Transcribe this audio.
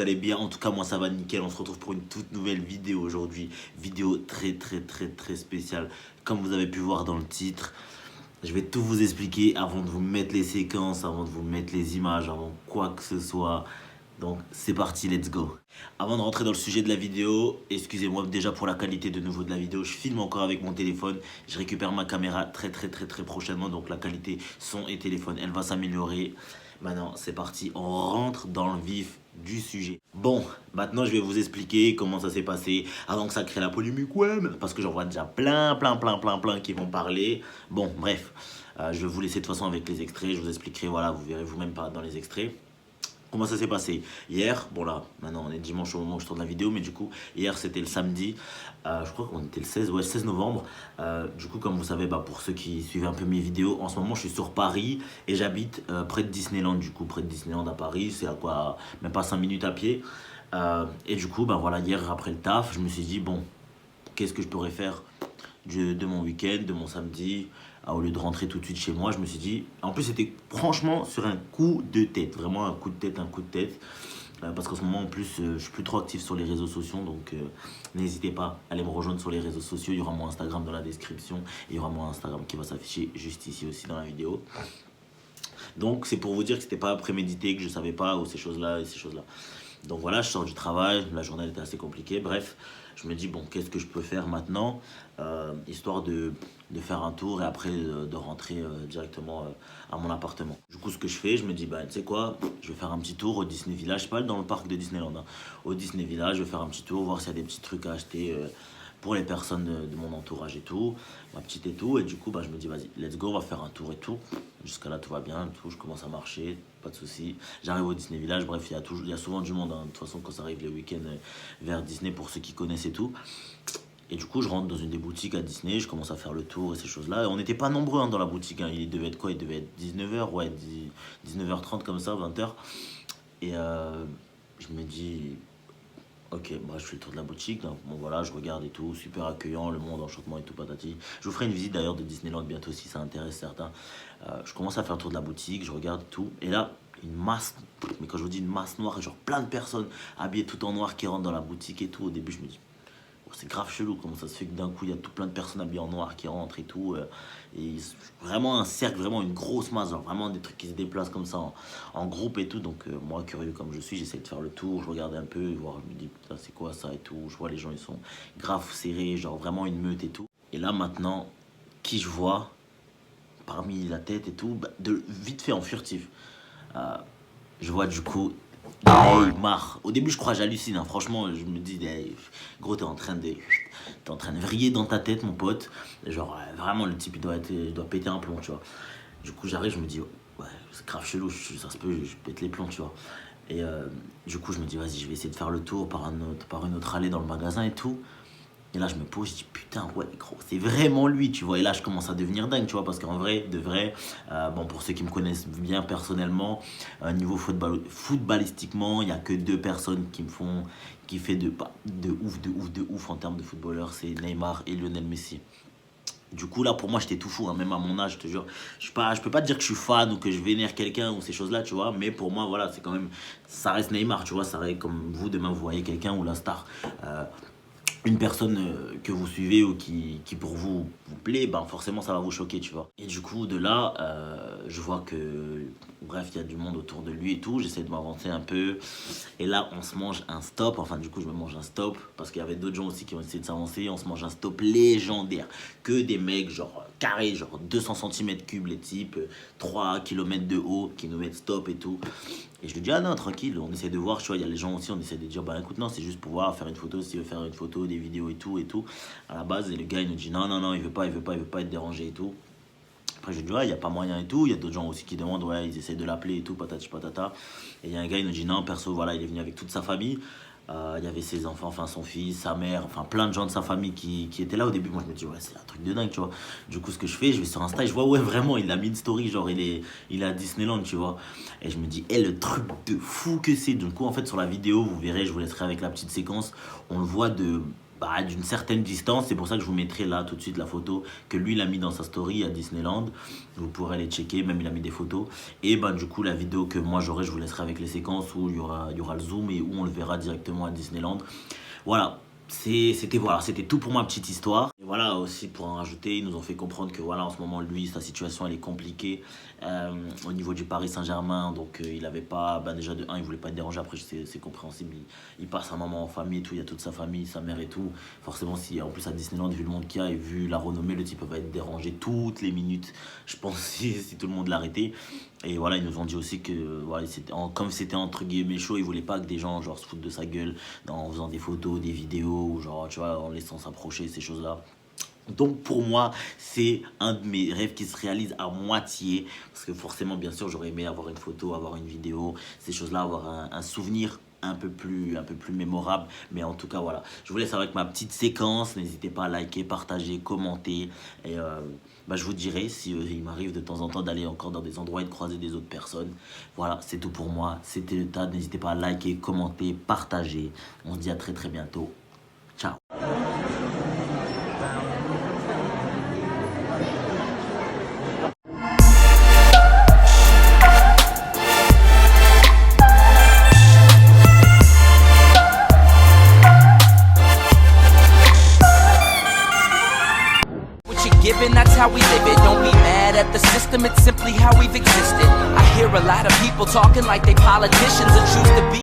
allez bien. En tout cas, moi, ça va nickel. On se retrouve pour une toute nouvelle vidéo aujourd'hui. Vidéo très spéciale. Comme vous avez pu voir dans le titre, je vais tout vous expliquer avant de vous mettre les séquences, avant de vous mettre les images, avant quoi que ce soit. Donc, c'est parti, let's go. Avant de rentrer dans le sujet de la vidéo, excusez-moi déjà pour la qualité de nouveau de la vidéo. Je filme encore avec mon téléphone. Je récupère ma caméra très prochainement. Donc, la qualité son et téléphone, elle va s'améliorer. Maintenant, c'est parti, on rentre dans le vif du sujet. Bon, maintenant je vais vous expliquer comment ça s'est passé avant que ça crée la polémique, ouais, parce que j'en vois déjà plein qui vont parler. Bon, bref, je vais vous laisser de toute façon avec les extraits, je vous expliquerai, voilà, vous verrez vous-même pas dans les extraits. Comment ça s'est passé hier? Bon là, maintenant on est dimanche au moment où je tourne la vidéo, mais du coup, hier c'était le samedi, je crois qu'on était le 16, ouais, 16 novembre. Du coup, comme vous savez, pour ceux qui suivent un peu mes vidéos, en ce moment je suis sur Paris et j'habite près de Disneyland. Du coup, près de Disneyland à Paris, c'est à quoi? Même pas 5 minutes à pied. Et du coup, voilà, hier après le taf, je me suis dit, bon, qu'est-ce que je pourrais faire de mon week-end, de mon samedi, au lieu de rentrer tout de suite chez moi. Je me suis dit, en plus c'était franchement sur un coup de tête, vraiment un coup de tête, parce qu'en ce moment en plus je suis plus trop actif sur les réseaux sociaux, donc n'hésitez pas à aller me rejoindre sur les réseaux sociaux. Il y aura mon Instagram dans la description, et il y aura mon Instagram qui va s'afficher juste ici aussi dans la vidéo. Donc c'est pour vous dire que c'était pas prémédité, que je savais pas, ou ces choses-là et ces choses-là. Donc voilà, je sors du travail, la journée était assez compliquée, bref, je me dis, bon, qu'est-ce que je peux faire maintenant, histoire de faire un tour et après de rentrer directement à mon appartement. Du coup, ce que je fais, je me dis, tu sais quoi, je vais faire un petit tour au Disney Village, je suis pas dans le parc de Disneyland, hein. Au Disney Village, je vais faire un petit tour, voir s'il y a des petits trucs à acheter pour les personnes de mon entourage et tout, ma petite et tout, et du coup, je me dis, vas-y, let's go, on va faire un tour et tout. Jusqu'à là, tout va bien, tout, je commence à marcher, pas de soucis. J'arrive au Disney Village, bref, il y a souvent du monde, hein. De toute façon, quand ça arrive les week-ends vers Disney, pour ceux qui connaissent et tout. Et du coup, je rentre dans une des boutiques à Disney, je commence à faire le tour et ces choses-là. Et on n'était pas nombreux, hein, dans la boutique, hein. Il devait être quoi? Il devait être 19h, ouais, 19h30 comme ça, 20h. Et je me dis, ok, je fais le tour de la boutique, donc bon voilà, je regarde et tout, super accueillant, le monde, enchantement et tout, patati. Je vous ferai une visite d'ailleurs de Disneyland bientôt si ça intéresse certains. Je commence à faire le tour de la boutique, je regarde tout, et là, une masse, mais quand je vous dis une masse noire, genre plein de personnes habillées tout en noir qui rentrent dans la boutique et tout. Au début, je me dis, c'est grave chelou, comment ça se fait que d'un coup il y a tout plein de personnes habillées en noir qui rentrent et tout, et vraiment un cercle, vraiment une grosse masse, genre vraiment des trucs qui se déplacent comme ça en groupe et tout. Donc moi, curieux comme je suis, j'essaie de faire le tour, je regarde un peu, voir, je me dis putain, c'est quoi ça et tout. Je vois les gens, ils sont grave serrés, genre vraiment une meute et tout. Et là maintenant, qui je vois parmi la tête et tout, de vite fait en furtif, je vois du coup Neymar. Au début, je crois, j'hallucine, hein. Franchement, je me dis, hey, gros, t'es en train de vriller dans ta tête, mon pote. Genre, vraiment, le type, il doit péter un plomb, tu vois. Du coup, j'arrive, je me dis, ouais, c'est grave chelou, ça se peut, je pète les plombs, tu vois. Et du coup, je me dis, vas-y, je vais essayer de faire le tour par une autre allée dans le magasin et tout. Et là, je me pose, je dis, putain, ouais, gros, c'est vraiment lui, tu vois. Et là, je commence à devenir dingue, tu vois, parce qu'en vrai, de vrai, bon, pour ceux qui me connaissent bien personnellement, niveau footballistiquement, il n'y a que deux personnes qui fait de ouf en termes de footballeurs, c'est Neymar et Lionel Messi. Du coup, là, pour moi, j'étais tout fou, hein, même à mon âge, je te jure. Je peux pas dire que je suis fan ou que je vénère quelqu'un ou ces choses-là, tu vois. Mais pour moi, voilà, c'est quand même, ça reste Neymar, tu vois. Ça reste comme vous, demain, vous voyez quelqu'un ou la star. Une personne que vous suivez ou qui pour vous plaît, forcément ça va vous choquer, tu vois. Et du coup, de là, je vois que, bref, il y a du monde autour de lui et tout. J'essaie de m'avancer un peu. Et là, on se mange un stop. Enfin, du coup, je me mange un stop parce qu'il y avait d'autres gens aussi qui ont essayé de s'avancer. On se mange un stop légendaire. Que des mecs, genre carrés, genre 200 cm3, les types, 3 km de haut, qui nous mettent stop et tout. Et je lui dis, ah non, tranquille, on essaie de voir, tu vois, il y a les gens aussi, on essaie de dire, écoute, non, c'est juste pour voir, faire une photo, s'il veut faire une photo, des vidéos et tout, à la base. Et le gars, il nous dit, non, il veut pas être dérangé et tout. Après, je lui dis, ouais, il n'y a pas moyen et tout. Il y a d'autres gens aussi qui demandent, ouais, ils essaient de l'appeler et tout, patati patata. Et il y a un gars, il nous dit, non, perso, voilà, il est venu avec toute sa famille. Il y avait ses enfants, enfin son fils, sa mère, enfin plein de gens de sa famille qui étaient là au début. Moi je me dis, ouais, c'est un truc de dingue, tu vois. Du coup, ce que je fais, je vais sur Insta et je vois, ouais, vraiment, il a mis une story, genre il est à Disneyland, tu vois. Et je me dis, le truc de fou que c'est. Du coup, en fait, sur la vidéo, vous verrez, je vous laisserai avec la petite séquence, on le voit d'une certaine distance. C'est pour ça que je vous mettrai là tout de suite la photo que lui il a mis dans sa story à Disneyland. Vous pourrez aller checker, même il a mis des photos. Et du coup la vidéo que moi j'aurai, je vous laisserai avec les séquences où il y aura le zoom et où on le verra directement à Disneyland. Voilà. C'était tout pour ma petite histoire. Et voilà, aussi pour en rajouter, ils nous ont fait comprendre que voilà, en ce moment, lui, sa situation, elle est compliquée au niveau du Paris Saint-Germain. Donc, il avait pas, déjà de un, il voulait pas être dérangé. Après, c'est compréhensible. Il passe un moment en famille et tout. Il y a toute sa famille, sa mère et tout. Forcément, si en plus à Disneyland, vu le monde qu'il y a et vu la renommée, le type va être dérangé toutes les minutes. Je pense si tout le monde l'arrêtait. Et voilà, ils nous ont dit aussi que voilà, comme c'était entre guillemets chaud, ils voulaient pas que des gens genre se foutent de sa gueule en faisant des photos, des vidéos, ou genre, tu vois, en laissant s'approcher, ces choses-là. Donc pour moi, c'est un de mes rêves qui se réalise à moitié. Parce que forcément, bien sûr, j'aurais aimé avoir une photo, avoir une vidéo, ces choses-là, avoir un souvenir un peu plus mémorable. Mais en tout cas, voilà. Je vous laisse avec ma petite séquence. N'hésitez pas à liker, partager, commenter. Et je vous dirai si il m'arrive de temps en temps d'aller encore dans des endroits et de croiser des autres personnes. Voilà, c'est tout pour moi. C'était le tas. N'hésitez pas à liker, commenter, partager. On se dit à très très bientôt. Ciao. Given, that's how we live it. Don't be mad at the system, it's simply how we've existed. I hear a lot of people talking like they politicians and choose to be